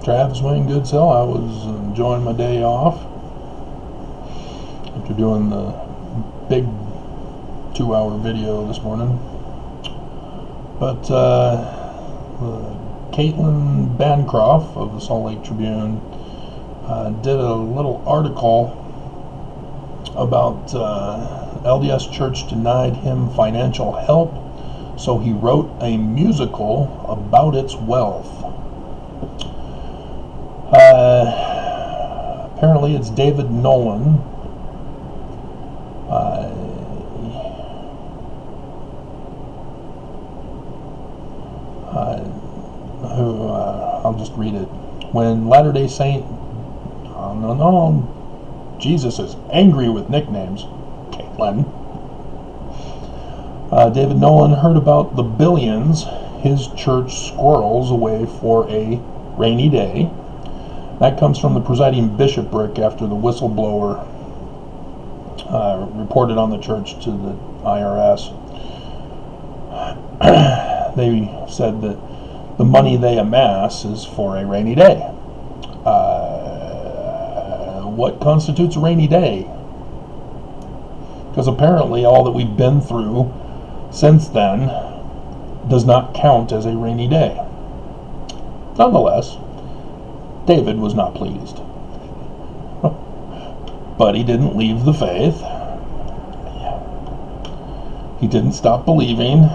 Travis Wayne Goodsell. I was enjoying my day off after doing the big 2-hour video this morning. But Caitlin Bancroft of the Salt Lake Tribune did a little article about LDS Church denied him financial help, so he wrote a musical about its wealth. Apparently it's David Nolan. Who I'll just read it. When Latter-day Saint, Jesus is angry with nicknames. Caitlin. David Nolan heard about the billions his church squirrels away for a rainy day. That comes from the presiding bishopric after the whistleblower reported on the church to the IRS. They said that the money they amass is for a rainy day. What constitutes a rainy day? Because apparently all that we've been through since then does not count as a rainy day. Nonetheless, David was not pleased. But he didn't leave the faith. He didn't stop believing.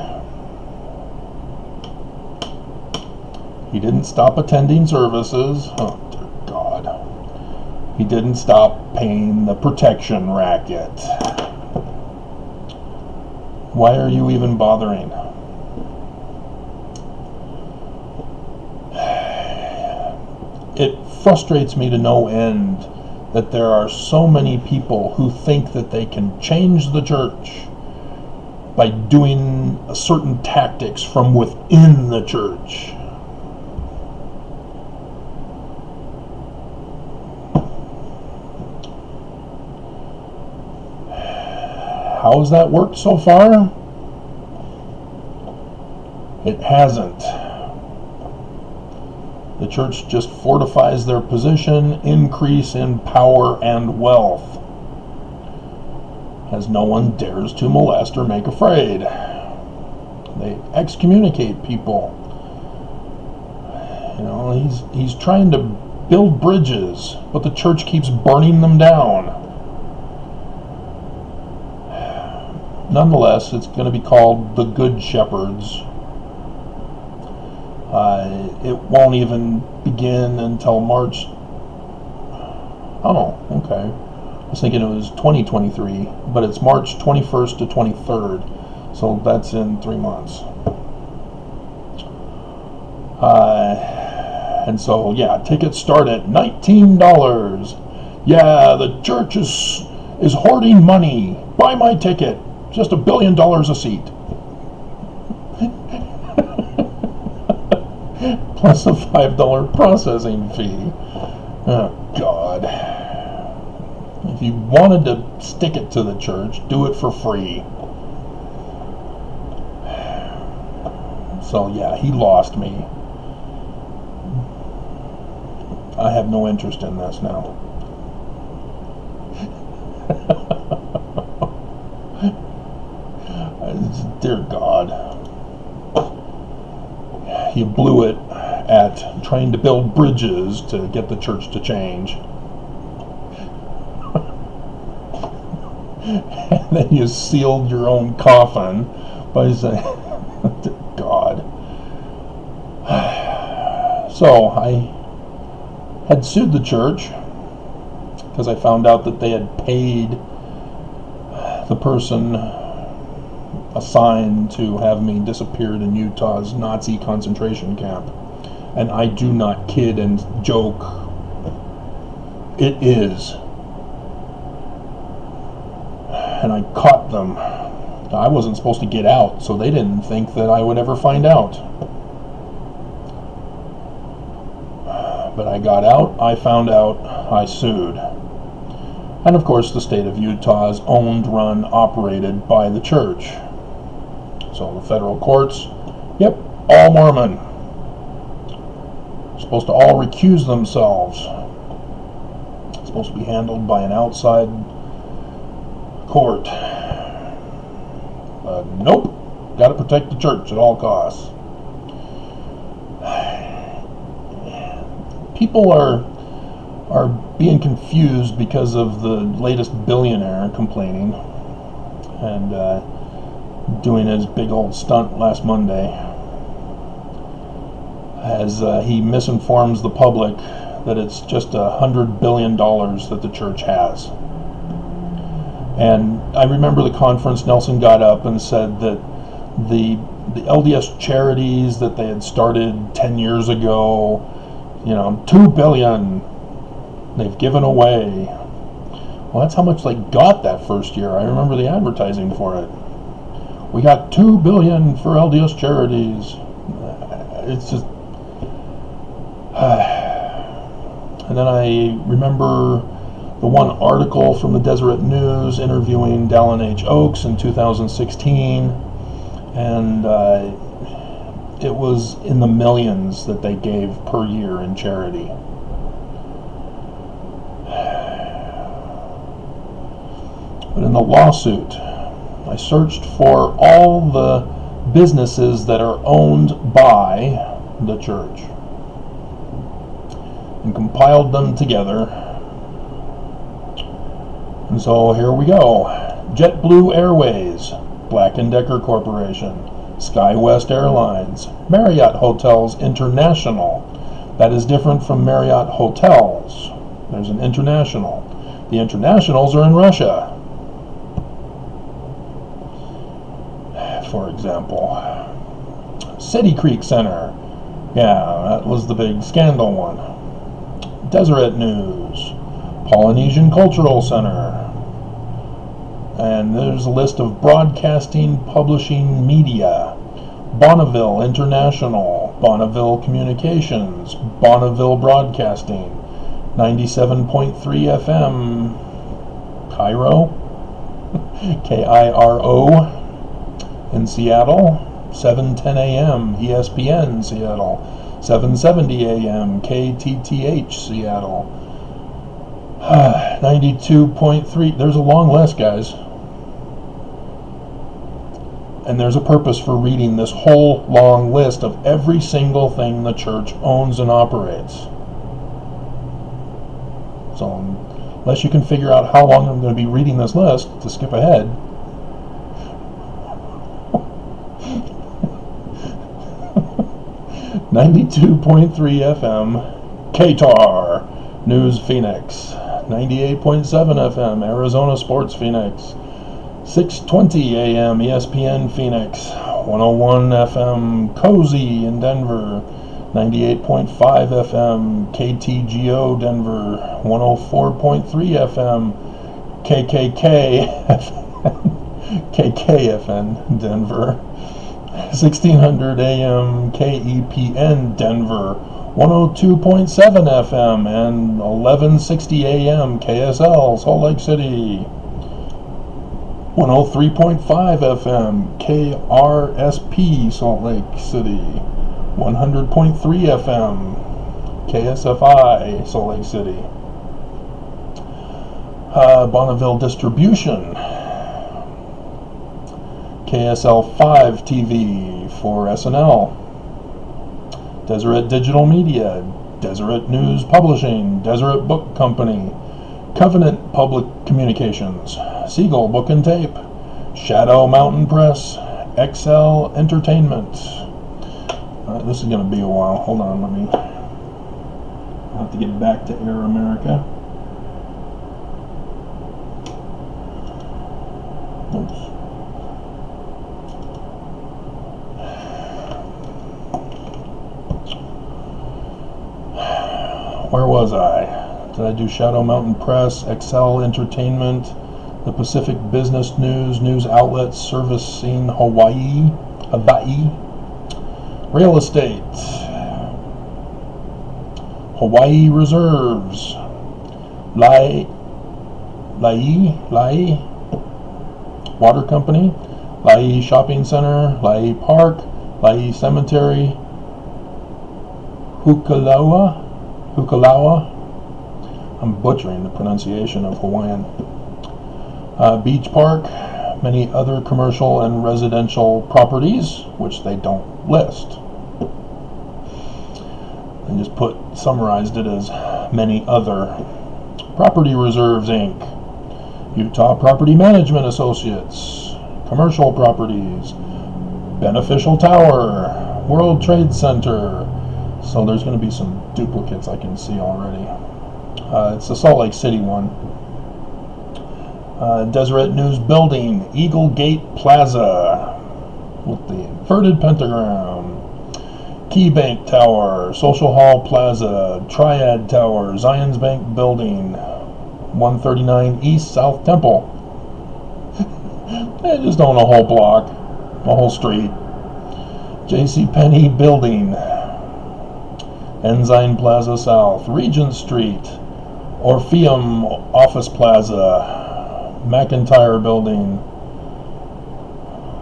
He didn't stop attending services. Oh, dear God. He didn't stop paying the protection racket. Why are you even bothering? It frustrates me to no end that there are so many people who think that they can change the church by doing certain tactics from within the church. How has that worked so far? It hasn't. The church just fortifies their position, increase in power and wealth, as no one dares to molest or make afraid. They excommunicate people. You know, he's trying to build bridges, but the church keeps burning them down. Nonetheless, it's going to be called the Good Shepherds. It won't even begin until March. Oh, okay. I was thinking it was 2023, but it's March 21st to 23rd, so that's in 3 months. And so, yeah, tickets start at $19. Yeah, the church is hoarding money. Buy my ticket. Just $1 billion a seat. Plus a $5 processing fee. Oh, God. If you wanted to stick it to the church, do it for free. So, yeah, he lost me. I have no interest in this now. Dear God, you blew it at trying to build bridges to get the church to change. And then you sealed your own coffin by saying, God. So I had sued the church because I found out that they had paid the person assigned to have me disappeared in Utah's Nazi concentration camp. And I do not kid and joke. It is. And I caught them. I wasn't supposed to get out, so they didn't think that I would ever find out. But I got out, I found out, I sued. And of course the state of Utah is owned, run, operated by the church. So the federal courts, yep, all Mormon. supposed to all recuse themselves. It's supposed to be handled by an outside court. But nope, got to protect the church at all costs. People are being confused because of the latest billionaire complaining and doing his big old stunt last Monday, as he misinforms the public that it's just $100 billion that the church has. And I remember the conference, Nelson got up and said that the LDS charities that they had started 10 years ago, $2 billion they've given away. Well, that's how much they got that first year. I remember the advertising for it. We got $2 billion for LDS charities. It's just... And then I remember the one article from the Deseret News interviewing Dallin H. Oaks in 2016, and it was in the millions that they gave per year in charity. But in the lawsuit, I searched for all the businesses that are owned by the church and compiled them together. And so here we go. JetBlue Airways, Black & Decker Corporation, SkyWest Airlines, Marriott Hotels International. That is different from Marriott Hotels. There's an international. The internationals are in Russia, for example. City Creek Center. Yeah, that was the big scandal one. Deseret News, Polynesian Cultural Center. And there's a list of broadcasting, publishing media. Bonneville International, Bonneville Communications, Bonneville Broadcasting, 97.3 FM, Cairo, K-I-R-O, in Seattle, 7:10 a.m., ESPN Seattle, 7:70 a.m., KTTH Seattle, 92.3, there's a long list, guys. And there's a purpose for reading this whole long list of every single thing the church owns and operates. So, unless you can figure out how long I'm going to be reading this list, to skip ahead. .3 FM, KTAR, News Phoenix, 98.7 FM, Arizona Sports Phoenix, 6:20 a.m. ESPN Phoenix, 101 FM, Cozy in Denver, 98.5 FM, KTGO Denver, 104.3 FM, KKK KKFN Denver, 1600 AM KEPN Denver, 102.7 FM, and 1160 AM KSL Salt Lake City, 103.5 FM KRSP Salt Lake City, 100.3 FM KSFI Salt Lake City, Bonneville Distribution, KSL5 TV for SNL, Deseret Digital Media, Deseret News Publishing, Deseret Book Company, Covenant Public Communications, Siegel Book and Tape, Shadow Mountain Press, XL Entertainment. This is going to be a while. Hold on, I'll have to get back to Air America. Oops. Where was I? Did I do Shadow Mountain Press, XL Entertainment, the Pacific Business News outlets servicing Hawaii, Real Estate, Hawaii Reserves, Lai Water Company, Lai Shopping Center, Lai Park, Lai Cemetery, Hukalawa. I'm butchering the pronunciation of Hawaiian. Beach Park, many other commercial and residential properties, which they don't list. They just summarized it as many other. Property Reserves, Inc., Utah Property Management Associates, commercial properties, Beneficial Tower, World Trade Center. So there's going to be some duplicates I can see already. It's the Salt Lake City one. Deseret News Building, Eagle Gate Plaza with the inverted pentagram, Key Bank Tower, Social Hall Plaza, Triad Tower, Zions Bank Building, 139 East South Temple. They just own a whole block, a whole street. J.C. Penney Building, Ensign Plaza South, Regent Street, Orpheum Office Plaza, McIntyre Building.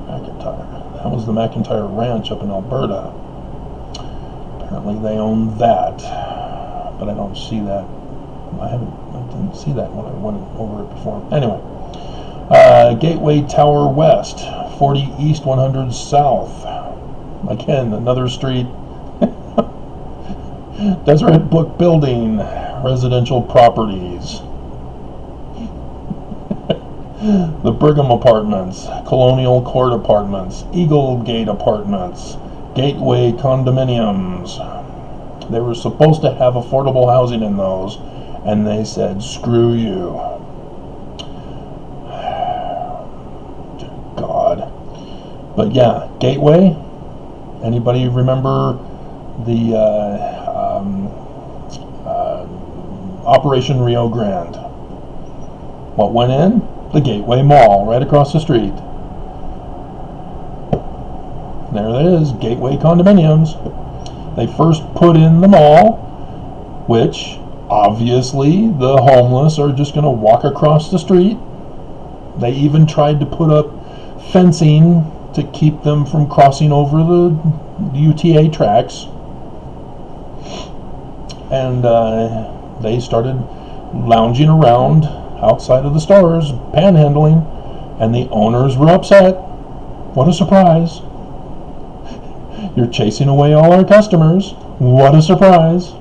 McIntyre. That was the McIntyre Ranch up in Alberta. Apparently they own that, but I don't see that. I didn't see that when I went over it before. Anyway, Gateway Tower West, 40 East, 100 South. Again, another street. Deseret Book Building, residential properties. The Brigham Apartments, Colonial Court Apartments, Eagle Gate Apartments, Gateway Condominiums. They were supposed to have affordable housing in those, and they said, screw you. God. But yeah, Gateway. Anybody remember the Operation Rio Grande? What went in? The Gateway Mall, right across the street. There it is, Gateway Condominiums. They first put in the mall, which obviously the homeless are just going to walk across the street. They even tried to put up fencing to keep them from crossing over the UTA tracks. And they started lounging around outside of the stores, panhandling, and the owners were upset. What a surprise. You're chasing away all our customers. What a surprise.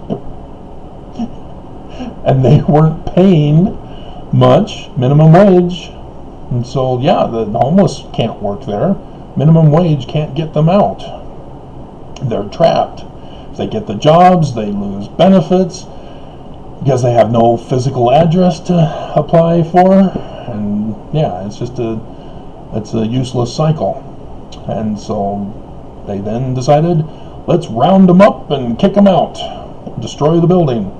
And they weren't paying much, minimum wage. And so, yeah, the homeless can't work there. Minimum wage can't get them out. They're trapped. If they get the jobs, they lose benefits because they have no physical address to apply for. And yeah, it's a useless cycle. And so they then decided, let's round them up and kick them out, destroy the building.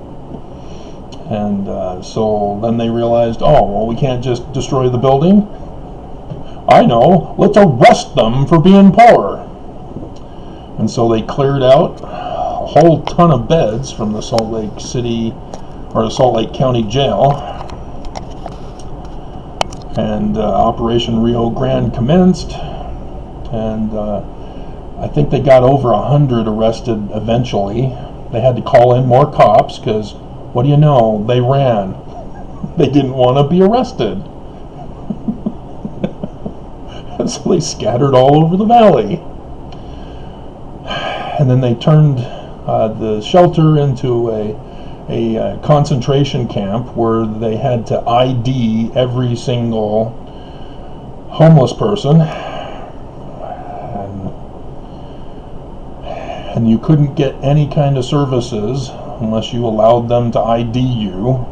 And so then they realized, oh, well, we can't just destroy the building. I know, let's arrest them for being poor. And so they cleared out a whole ton of beds from the Salt Lake City, or the Salt Lake County Jail. And Operation Rio Grande commenced. And I think they got over 100 arrested eventually. They had to call in more cops because, what do you know, they ran. They didn't want to be arrested. And so they scattered all over the valley. And then they turned the shelter into a concentration camp where they had to ID every single homeless person. And you couldn't get any kind of services unless you allowed them to ID you.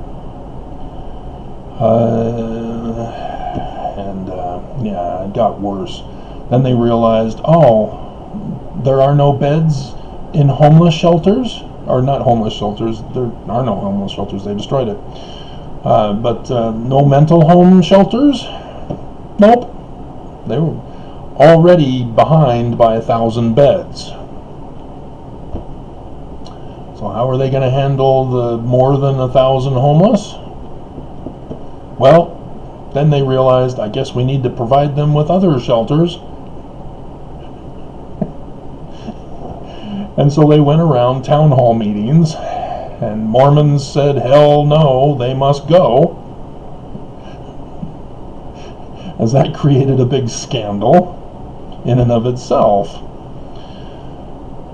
Yeah, it got worse. Then they realized, oh, there are no beds in homeless shelters. Or not homeless shelters. There are no homeless shelters. They destroyed it. But no mental home shelters? Nope. They were already behind by 1,000 beds. So how are they going to handle the more than 1,000 homeless? Well, then they realized, I guess we need to provide them with other shelters. And so they went around town hall meetings, and Mormons said, hell no, they must go. As that created a big scandal in and of itself.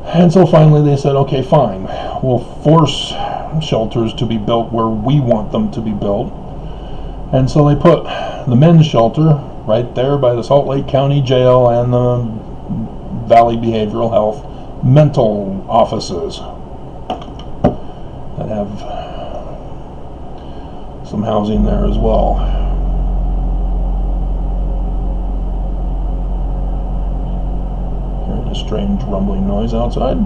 And so finally they said, okay, fine, we'll force shelters to be built where we want them to be built. And so they put the men's shelter right there by the Salt Lake County Jail and the Valley Behavioral Health mental offices that have some housing there as well. Hearing a strange rumbling noise outside.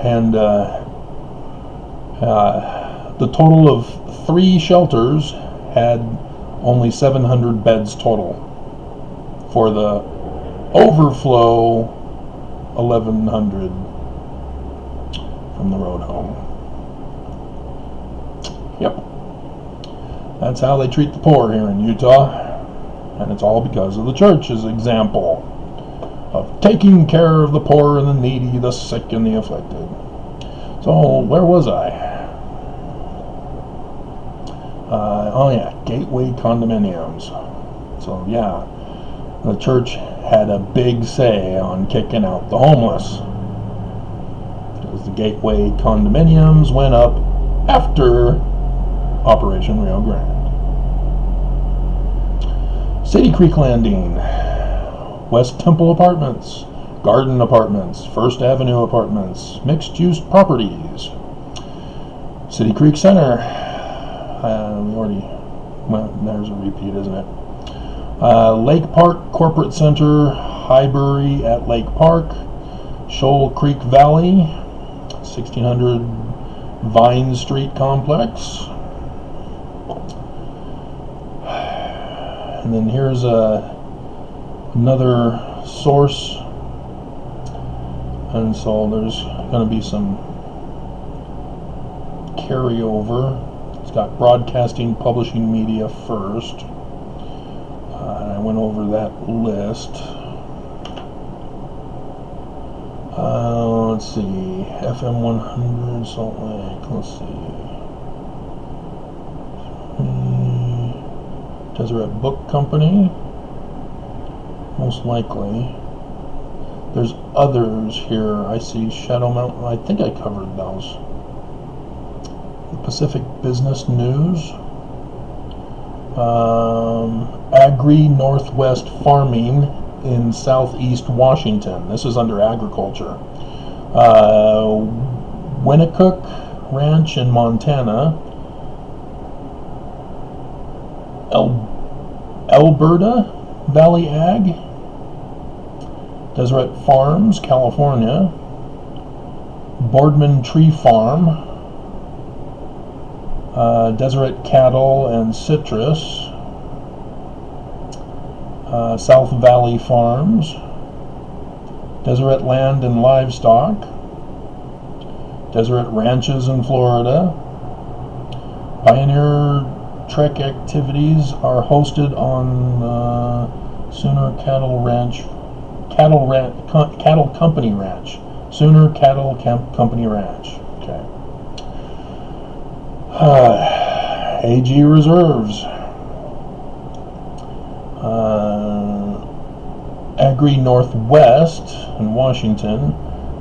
And the total of 3 shelters had only 700 beds total. For the overflow, 1,100 from the road home. Yep. That's how they treat the poor here in Utah. And it's all because of the church's example of taking care of the poor and the needy, the sick and the afflicted. So, where was I? Oh yeah, gateway condominiums. So yeah, the church had a big say on kicking out the homeless, because the gateway condominiums went up after Operation Rio Grande. City Creek Landing, West Temple Apartments, Garden Apartments, First Avenue Apartments, mixed-use properties. City Creek Center, there's a repeat, isn't it? Lake Park Corporate Center, Highbury at Lake Park, Shoal Creek Valley, 1600 Vine Street Complex. And then here's another source. And so there's going to be some carryover. It's got broadcasting, publishing media first. And I went over that list. Let's see. FM 100 Salt Lake. Let's see. Deseret Book Company. Most likely. There's others here. I see Shadow Mountain. I think I covered those. The Pacific Business News. Agri Northwest Farming in Southeast Washington. This is under agriculture. Winnecook Ranch in Montana. Alberta Valley Ag. Deseret Farms, California. Boardman Tree Farm. Deseret Cattle and Citrus. South Valley Farms. Deseret Land and Livestock. Deseret Ranches in Florida. Pioneer Trek activities are hosted on Sooner Cattle Company Ranch. Sooner Cattle Company Ranch. Okay. AG Reserves. Agri Northwest in Washington.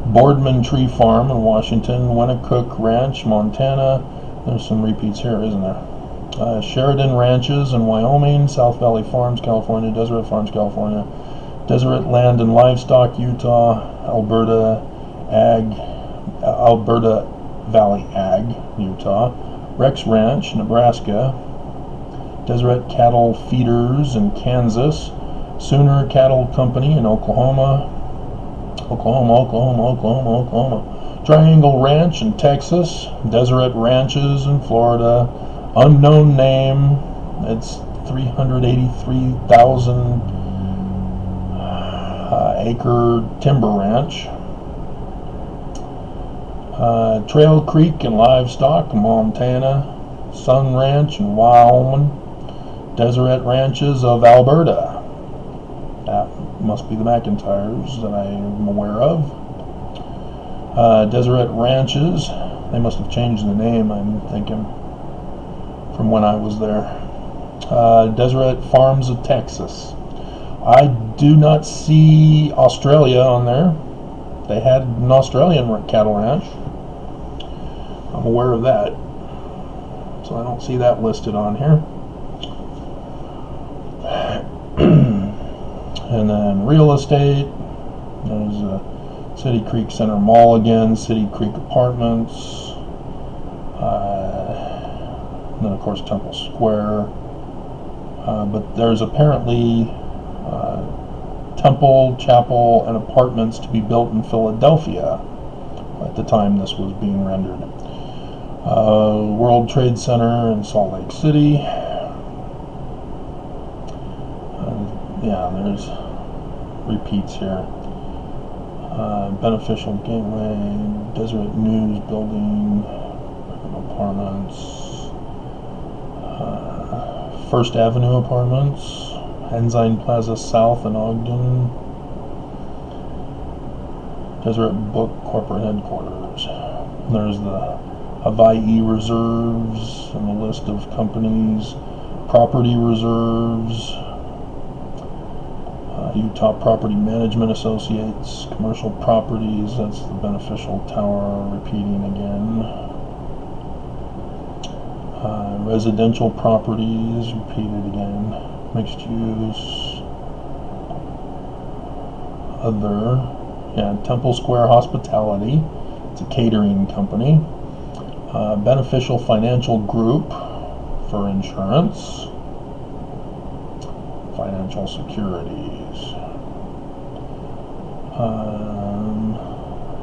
Boardman Tree Farm in Washington. Winnecook Ranch, Montana. There's some repeats here, isn't there? Sheridan Ranches in Wyoming. South Valley Farms, California. Deseret Farms, California. Deseret Land and Livestock, Utah. Alberta Valley Ag, Utah. Rex Ranch, Nebraska. Deseret Cattle Feeders in Kansas. Sooner Cattle Company in Oklahoma. Oklahoma. Triangle Ranch in Texas. Deseret Ranches in Florida. Unknown name. It's 383,000 acre timber ranch. Trail Creek and Livestock, Montana. Sun Ranch in Wyoming. Deseret Ranches of Alberta. must be the McIntyres that I am aware of. Deseret Ranches, they must have changed the name, I'm thinking, from when I was there. Deseret Farms of Texas. I do not see Australia on there. They had an Australian cattle ranch. I'm aware of that. So I don't see that listed on here. And then real estate. There's City Creek Center Mall again, City Creek Apartments. And then of course Temple Square. But there's apparently temple, chapel, and apartments to be built in Philadelphia at the time this was being rendered. World Trade Center in Salt Lake City. Yeah, there's repeats here. Beneficial Gateway, Deseret News Building, apartments, First Avenue Apartments, Ensign Plaza South in Ogden, Deseret Book Corporate Headquarters. There's the Hawaii Reserves and the list of companies, Property Reserves, Utah Property Management Associates, Commercial Properties, that's the Beneficial Tower, repeating again. Residential Properties, repeated again. Mixed use. Other, yeah, Temple Square Hospitality, it's a catering company. Beneficial Financial Group for insurance. Financial Securities.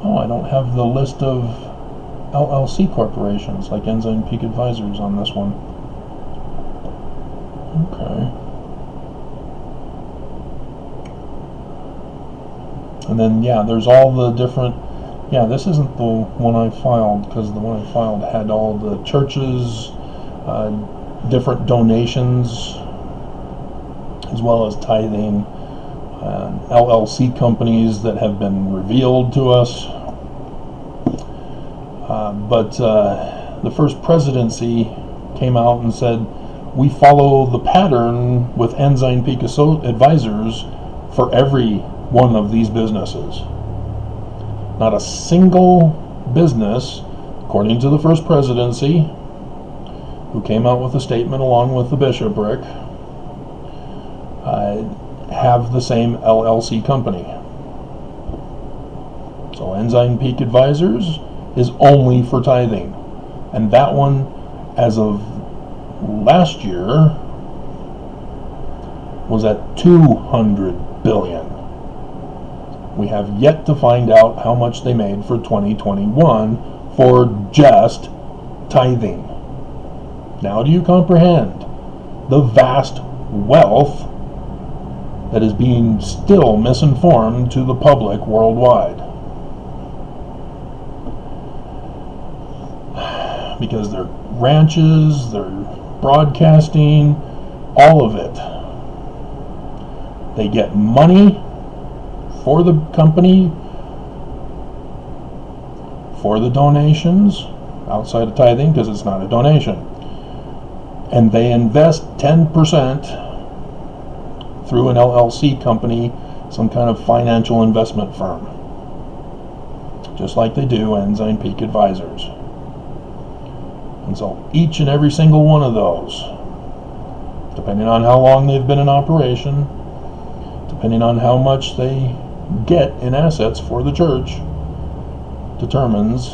I don't have the list of LLC corporations like Ensign Peak Advisors on this one. Okay. And then, yeah, there's all the different... Yeah, this isn't the one I filed, because the one I filed had all the churches, different donations, as well as tithing, LLC companies that have been revealed to us. But the first presidency came out and said, we follow the pattern with Ensign Peak Advisors for every one of these businesses. Not a single business, according to the first presidency, who came out with a statement along with the bishopric, have the same LLC company. So Ensign Peak Advisors is only for tithing, and that one, as of last year, was at $200 billion. We have yet to find out how much they made for 2021 for just tithing. Now do you comprehend the vast wealth that is being still misinformed to the public worldwide? Because their ranches, their broadcasting, all of it. They get money for the company, for the donations, outside of tithing, because it's not a donation. And they invest 10% through an LLC company, some kind of financial investment firm. Just like they do Ensign Peak Advisors. And so each and every single one of those, depending on how long they've been in operation, depending on how much they get in assets for the church, determines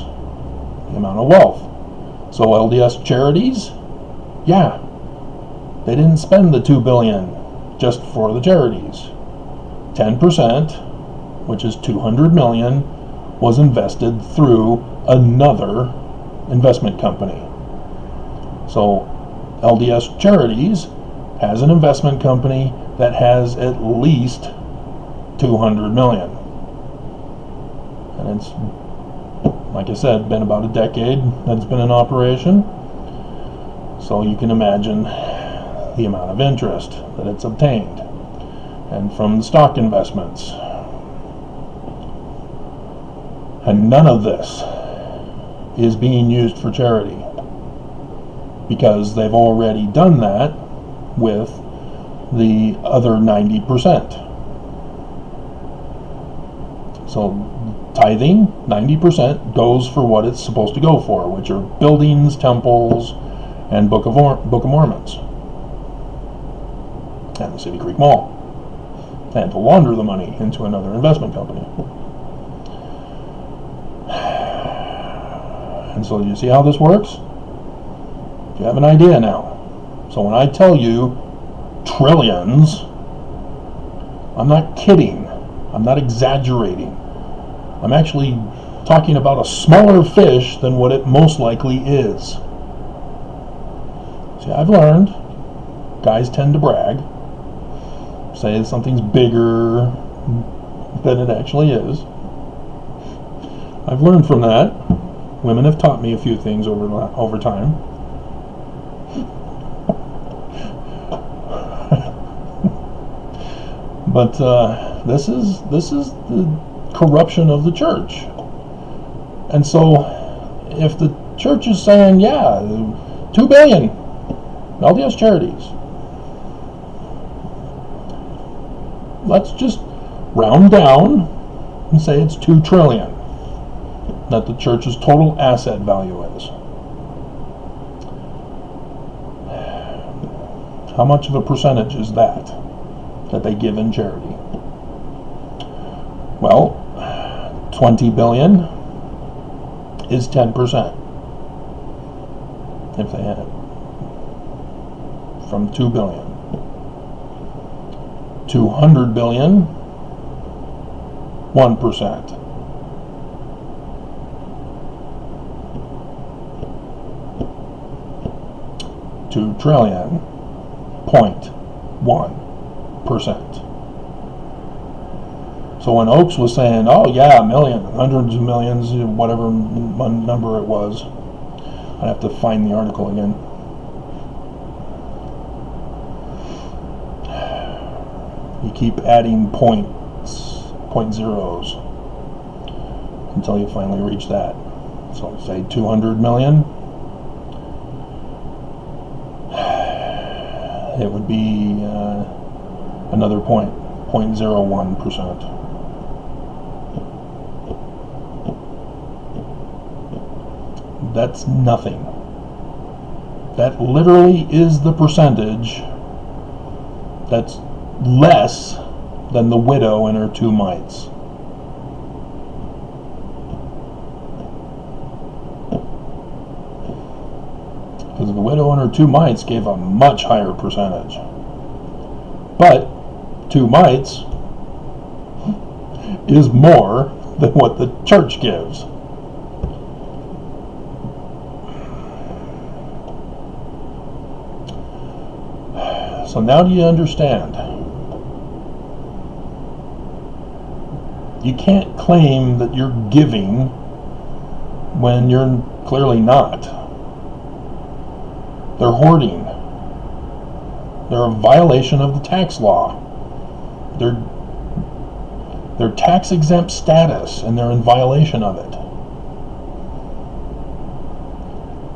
the amount of wealth. So LDS charities, yeah, they didn't spend the $2 billion just for the charities. 10%, which is $200 million, was invested through another investment company. So LDS Charities has an investment company that has at least $200 million. And it's, like I said, been about a decade that it's been in operation. So you can imagine the amount of interest that it's obtained. and from the stock investments. And none of this is being used for charity, because they've already done that with the other 90%. So tithing, 90%, goes for what it's supposed to go for, which are buildings, temples, and Book of Mormons, and the City Creek Mall, and to launder the money into another investment company. And so you see how this works? You have an idea now. So when I tell you trillions, I'm not kidding. I'm not exaggerating. I'm actually talking about a smaller fish than what it most likely is. See, I've learned guys tend to brag, say something's bigger than it actually is. I've learned from that. Women have taught me a few things over time. But this is the corruption of the church. And so if the church is saying, yeah, 2 billion LDS charities, let's just round down and say it's 2 trillion that the church's total asset value is. How much of a percentage is that they give in charity? Well, 20 billion is 10%. If they had it from 2 billion. 200 billion, 1%. 2 trillion, 0.1%. So when Oakes was saying, oh yeah, a million, hundreds of millions, whatever number it was, I'd have to find the article again. You keep adding point zeros until you finally reach that. So say 200 million. It would be another 0.01%. That's nothing. That literally is the percentage that's less than the widow and her 2 mites. Because the widow and her 2 mites gave a much higher percentage. But 2 mites is more than what the church gives. So now do you understand? You can't claim that you're giving when you're clearly not. They're hoarding. They're a violation of the tax law. They're tax-exempt status, and they're in violation of it.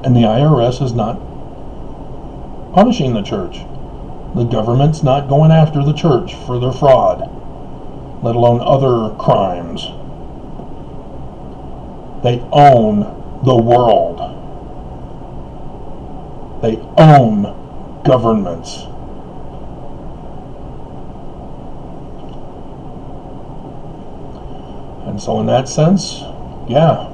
And the IRS is not punishing the church. The government's not going after the church for their fraud, let alone other crimes. They own the world. They own governments. And so in that sense, yeah,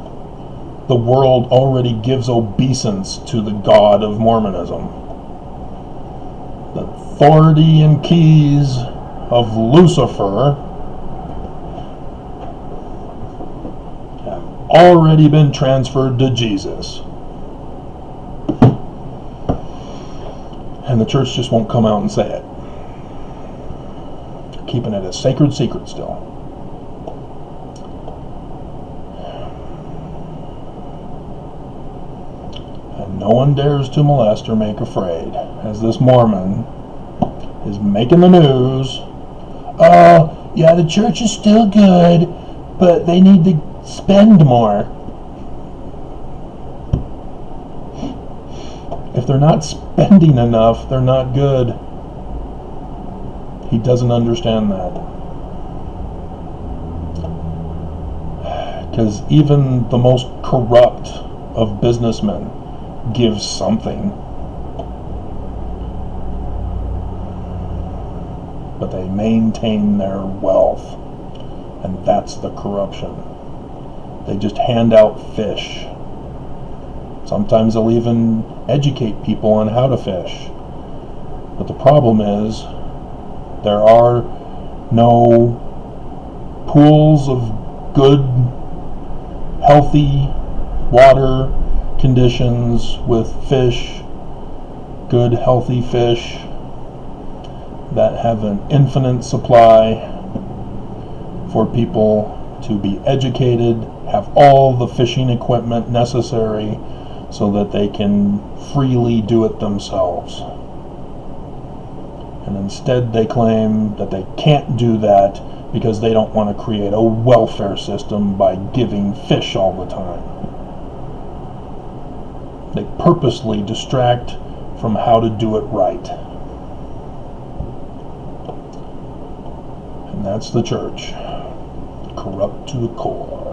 the world already gives obeisance to the God of Mormonism. The authority and keys of Lucifer have already been transferred to Jesus. And the church just won't come out and say it. Keeping it a sacred secret still. And no one dares to molest or make afraid, as this Mormon is making the news Oh, yeah, the church is still good, but they need to spend more. If they're not spending enough, they're not good. He doesn't understand that. Because even the most corrupt of businessmen gives something. But they maintain their wealth. And that's the corruption. They just hand out fish. Sometimes they'll even educate people on how to fish. But the problem is, there are no pools of good, healthy water conditions with fish, good, healthy fish that have an infinite supply for people to be educated, have all the fishing equipment necessary so that they can freely do it themselves. And instead they claim that they can't do that because they don't want to create a welfare system by giving fish all the time. They purposely distract from how to do it right. And that's the church. Corrupt to the core.